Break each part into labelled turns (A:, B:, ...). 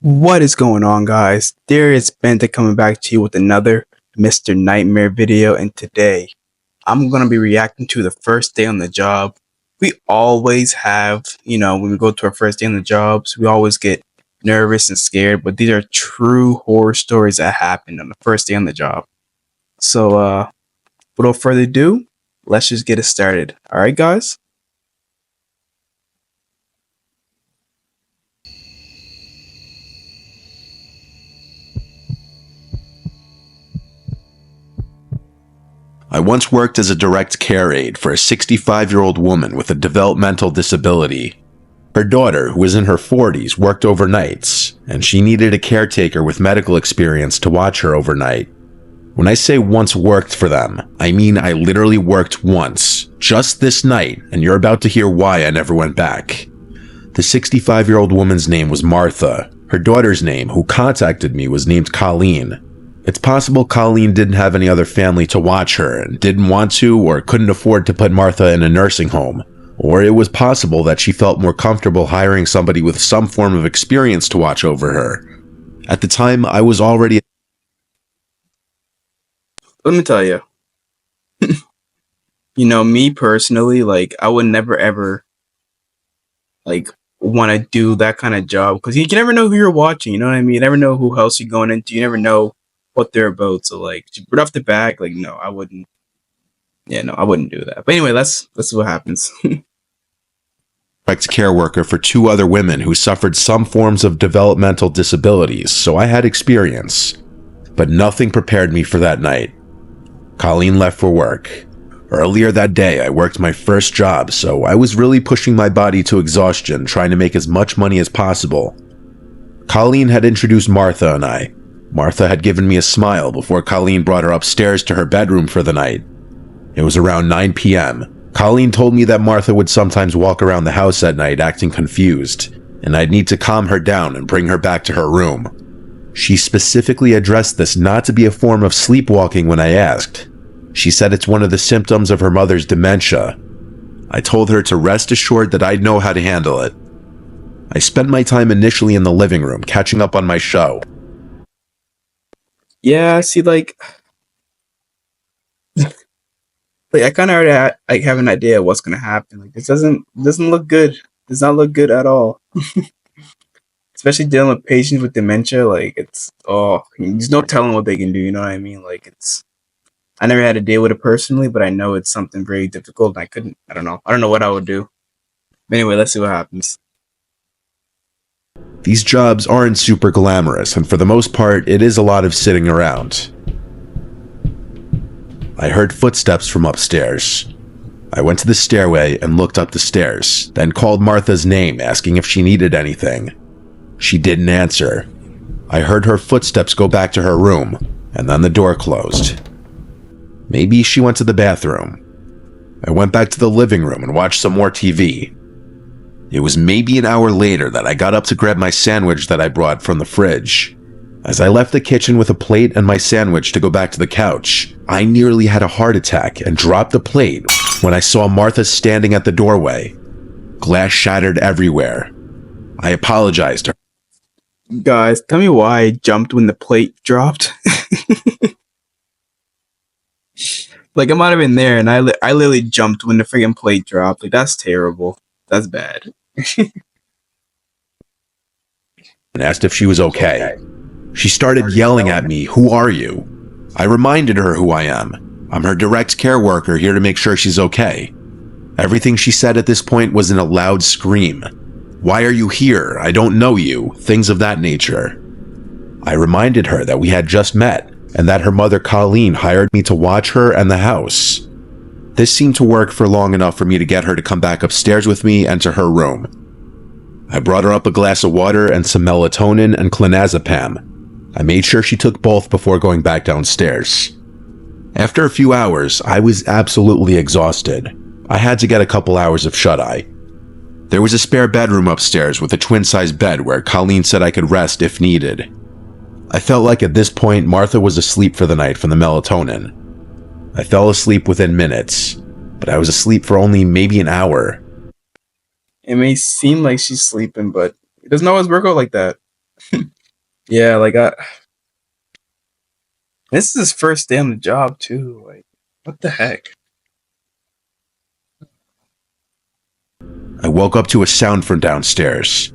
A: What is going on, guys? There is Benta coming back to you with another Mr. Nightmare video, and today I'm going to be reacting to the first day on the job. We always have, when we go to our first day on the jobs, we always get nervous and scared, but these are true horror stories that happened on the first day on the job. So, without further ado, let's just get it started. All right, guys?
B: I once worked as a direct care aide for a 65-year-old woman with a developmental disability. Her daughter, who was in her 40s, worked overnights, and she needed a caretaker with medical experience to watch her overnight. When I say once worked for them, I mean I literally worked once, just this night, and you're about to hear why I never went back. The 65-year-old woman's name was Martha. Her daughter's name, who contacted me, was named Colleen. It's possible Colleen didn't have any other family to watch her and didn't want to or couldn't afford to put Martha in a nursing home. Or it was possible that she felt more comfortable hiring somebody with some form of experience to watch over her. At the time, I was already...
A: Let me tell you. Me personally, I would never ever, want to do that kind of job because you never know who you're watching. You know what I mean? You never know who else you're going into. You never know what they're about. So, right off the bat, no, I wouldn't. Yeah, no, I wouldn't do that. But anyway, let's see what happens.
B: direct care worker for two other women who suffered some forms of developmental disabilities, so I had experience. But nothing prepared me for that night. Colleen left for work. Earlier that day, I worked my first job, so I was really pushing my body to exhaustion, trying to make as much money as possible. Colleen had introduced Martha and I. Martha had given me a smile before Colleen brought her upstairs to her bedroom for the night. It was around 9 p.m. Colleen told me that Martha would sometimes walk around the house at night acting confused, and I'd need to calm her down and bring her back to her room. She specifically addressed this not to be a form of sleepwalking when I asked. She said it's one of the symptoms of her mother's dementia. I told her to rest assured that I'd know how to handle it. I spent my time initially in the living room catching up on my show.
A: Yeah, see, I kind of already have an idea of what's gonna happen. This doesn't look good. Does not look good at all. Especially dealing with patients with dementia. There's no telling what they can do. You know what I mean? I never had to deal with it personally, but I know it's something very difficult. And I don't know what I would do. But anyway, let's see what happens.
B: These jobs aren't super glamorous, and for the most part, it is a lot of sitting around. I heard footsteps from upstairs. I went to the stairway and looked up the stairs, then called Martha's name, asking if she needed anything. She didn't answer. I heard her footsteps go back to her room, and then the door closed. Maybe she went to the bathroom. I went back to the living room and watched some more TV. It was maybe an hour later that I got up to grab my sandwich that I brought from the fridge. As I left the kitchen with a plate and my sandwich to go back to the couch, I nearly had a heart attack and dropped the plate when I saw Martha standing at the doorway. Glass shattered everywhere. I apologized to her.
A: Guys, tell me why I jumped when the plate dropped. I might have been there, and I literally jumped when the friggin' plate dropped. That's terrible. That's bad.
B: And asked if she was okay. She started yelling at me, "Who are you?" I reminded her who I am. I'm her direct care worker here to make sure she's okay. Everything she said at this point was in a loud scream. "Why are you here? I don't know you," things of that nature. I reminded her that we had just met, and that her mother Colleen hired me to watch her and the house. This seemed to work for long enough for me to get her to come back upstairs with me and to her room. I brought her up a glass of water and some melatonin and clonazepam. I made sure she took both before going back downstairs. After a few hours, I was absolutely exhausted. I had to get a couple hours of shut-eye. There was a spare bedroom upstairs with a twin-size bed where Colleen said I could rest if needed. I felt like at this point Martha was asleep for the night from the melatonin. I fell asleep within minutes, but I was asleep for only maybe an hour.
A: It may seem like she's sleeping, but it doesn't always work out like that. Yeah, this is his first day on the job too. Like, what the heck?
B: I woke up to a sound from downstairs.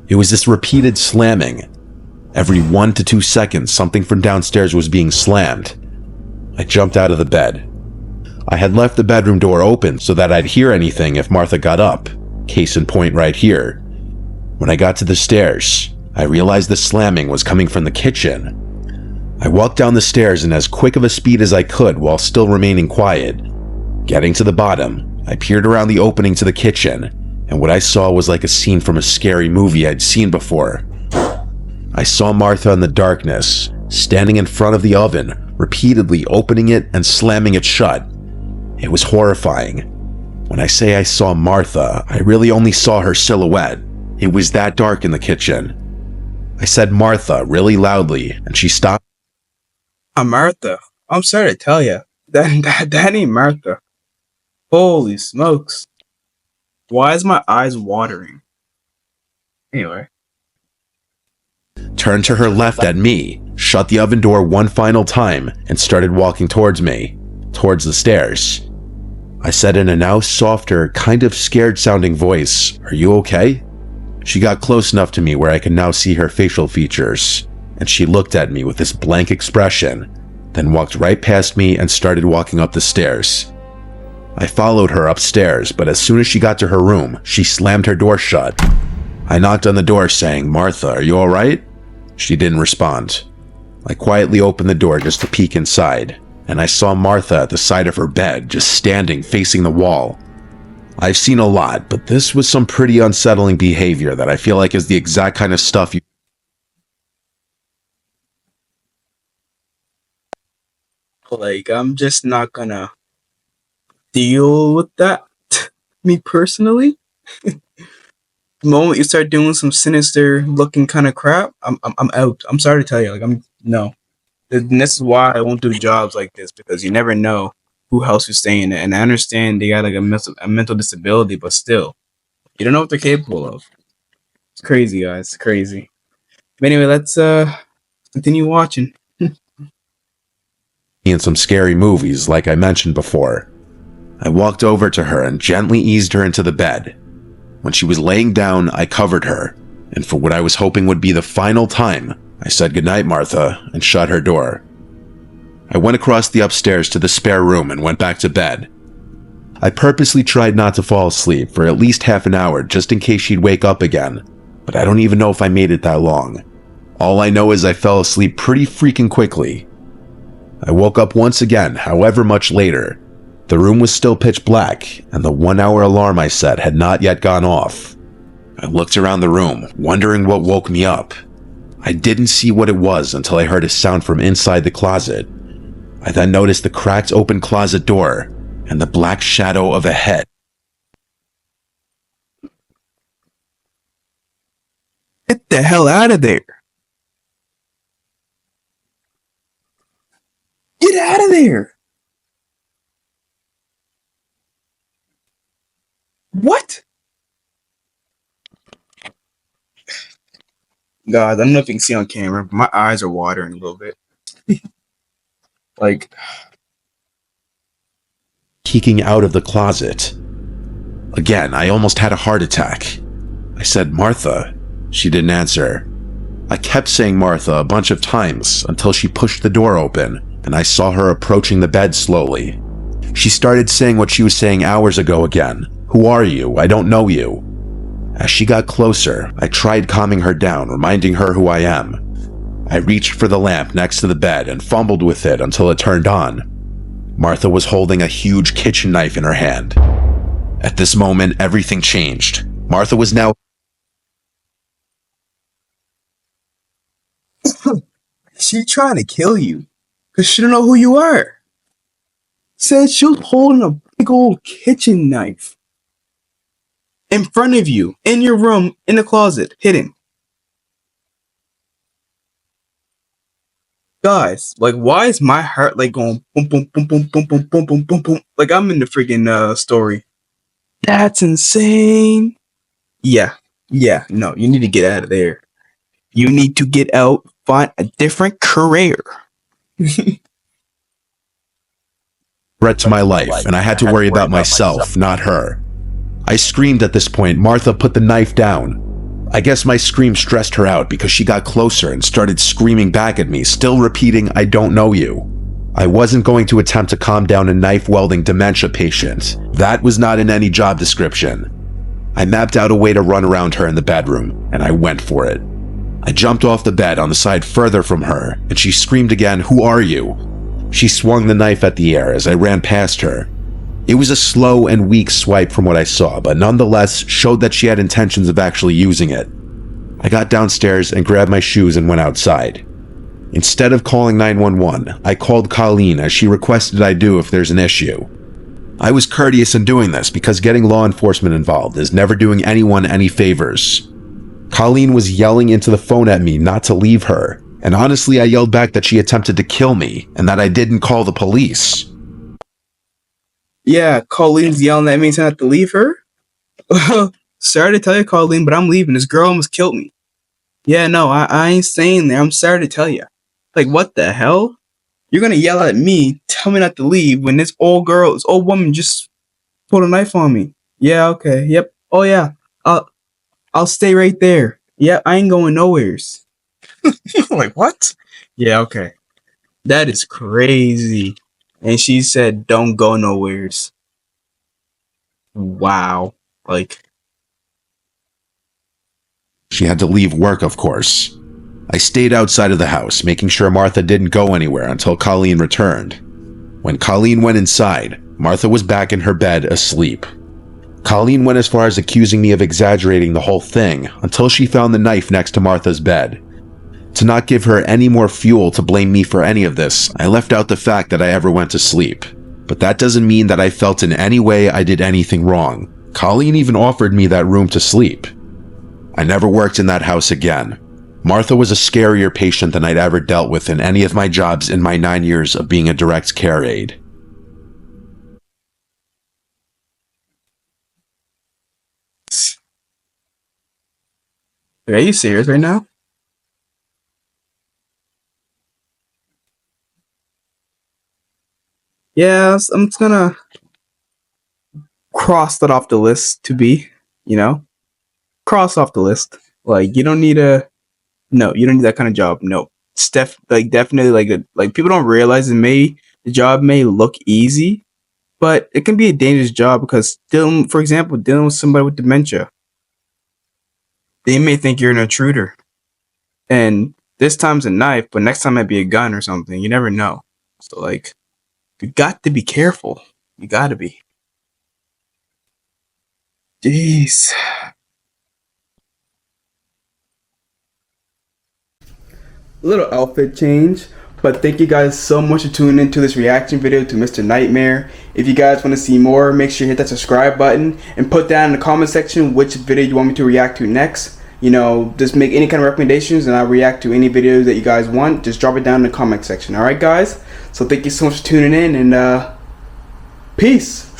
B: It was this repeated slamming. Every 1 to 2 seconds, something from downstairs was being slammed. I jumped out of the bed. I had left the bedroom door open so that I'd hear anything if Martha got up. Case in point right here. When I got to the stairs, I realized the slamming was coming from the kitchen. I walked down the stairs in as quick of a speed as I could while still remaining quiet. Getting to the bottom, I peered around the opening to the kitchen, and what I saw was like a scene from a scary movie I'd seen before. I saw Martha in the darkness, standing in front of the oven, repeatedly opening it and slamming it shut. It was horrifying. When I say I saw Martha, I really only saw her silhouette. It was that dark in the kitchen. I said Martha really loudly, and she stopped.
A: Martha. I'm sorry to tell you. That ain't Martha. Holy smokes. Why is my eyes watering? Anyway.
B: Turned to her left at me, shut the oven door one final time, and started walking towards me, towards the stairs. I said in a now softer, kind of scared-sounding voice, "Are you okay?" She got close enough to me where I could now see her facial features, and she looked at me with this blank expression, then walked right past me and started walking up the stairs. I followed her upstairs, but as soon as she got to her room, she slammed her door shut. I knocked on the door saying, "Martha, are you alright?" She didn't respond. I quietly opened the door just to peek inside, and I saw Martha at the side of her bed, just standing facing the wall. I've seen a lot, but this was some pretty unsettling behavior that I feel like is the exact kind of stuff you...
A: Like, I'm just not gonna deal with that. Me personally. The moment you start doing some sinister looking kind of crap, I'm out. I'm sorry to tell you. Like, no. And this is why I won't do jobs like this, because you never know who else is saying it. And I understand they got like a mental disability, but still, you don't know what they're capable of. It's crazy, guys. It's crazy. But anyway, let's continue watching.
B: in some scary movies like I mentioned before. I walked over to her and gently eased her into the bed. When she was laying down, I covered her, and for what I was hoping would be the final time, I said goodnight, Martha, and shut her door. I went across the upstairs to the spare room and went back to bed. I purposely tried not to fall asleep for at least half an hour just in case she'd wake up again, but I don't even know if I made it that long. All I know is I fell asleep pretty freaking quickly. I woke up once again, however much later. The room was still pitch black, and the 1-hour alarm I set had not yet gone off. I looked around the room, wondering what woke me up. I didn't see what it was until I heard a sound from inside the closet. I then noticed the cracked open closet door and the black shadow of a head.
A: Get the hell out of there! Get out of there! What? God, I don't know if you can see on camera, but my eyes are watering a little bit. Like,
B: Peeking out of the closet. Again, I almost had a heart attack. I said, Martha. She didn't answer. I kept saying Martha a bunch of times until she pushed the door open and I saw her approaching the bed slowly. She started saying what she was saying hours ago again. Who are you? I don't know you. As she got closer, I tried calming her down, reminding her who I am. I reached for the lamp next to the bed and fumbled with it until it turned on. Martha was holding a huge kitchen knife in her hand. At this moment, everything changed. Martha was now...
A: she trying to kill you because she don't know who you are. Said she was holding a big old kitchen knife in front of you, in your room, in the closet, hidden. Guys, like, why is my heart like going boom, boom, boom, boom, boom, boom, boom, boom, boom, boom? Like I'm in the freaking story. That's insane. Yeah, Yeah, no, you need to get out of there. You need to get out, find a different career.
B: Threat to my life, and I had to worry about myself, not her. I screamed at this point. Martha put the knife down. I guess my scream stressed her out because she got closer and started screaming back at me, still repeating, "I don't know you." I wasn't going to attempt to calm down a knife-wielding dementia patient. That was not in any job description. I mapped out a way to run around her in the bedroom, and I went for it. I jumped off the bed on the side further from her, and she screamed again, "Who are you?" She swung the knife at the air as I ran past her. It was a slow and weak swipe from what I saw, but nonetheless showed that she had intentions of actually using it. I got downstairs and grabbed my shoes and went outside. Instead of calling 911, I called Colleen as she requested I do if there's an issue. I was courteous in doing this because getting law enforcement involved is never doing anyone any favors. Colleen was yelling into the phone at me not to leave her, and honestly I yelled back that she attempted to kill me and that I didn't call the police.
A: Yeah, Colleen's yelling at me saying I have to leave her. Sorry to tell you, Colleen, but I'm leaving. This girl almost killed me. Yeah, no, I ain't staying there. I'm sorry to tell you. Like, what the hell? You're gonna yell at me, tell me not to leave when this old woman just pulled a knife on me. Yeah, okay, yep. Oh yeah, I'll stay right there. Yeah, I ain't going nowheres. Like, what? Yeah, okay. That is crazy. And she said, don't go nowheres. Wow. Like,
B: She had to leave work, of course. I stayed outside of the house, making sure Martha didn't go anywhere until Colleen returned. When Colleen went inside, Martha was back in her bed asleep. Colleen went as far as accusing me of exaggerating the whole thing until she found the knife next to Martha's bed. To not give her any more fuel to blame me for any of this, I left out the fact that I ever went to sleep. But that doesn't mean that I felt in any way I did anything wrong. Colleen even offered me that room to sleep. I never worked in that house again. Martha was a scarier patient than I'd ever dealt with in any of my jobs in my 9 years of being a direct care aide.
A: are you serious right now? Yeah, I'm just gonna cross that off the list to be, cross off the list. Like, you don't need that kind of job. No. Definitely like people don't realize the job may look easy, but it can be a dangerous job because for example, dealing with somebody with dementia, they may think you're an intruder. And this time's a knife, but next time might be a gun or something. You never know. So like, you got to be careful. You got to be. Jeez. Little outfit change, but thank you guys so much for tuning into this reaction video to Mr. Nightmare. If you guys want to see more, make sure you hit that subscribe button and put down in the comment section which video you want me to react to next. Just make any kind of recommendations and I'll react to any videos that you guys want. Just drop it down in the comment section. Alright guys, so thank you so much for tuning in, and peace.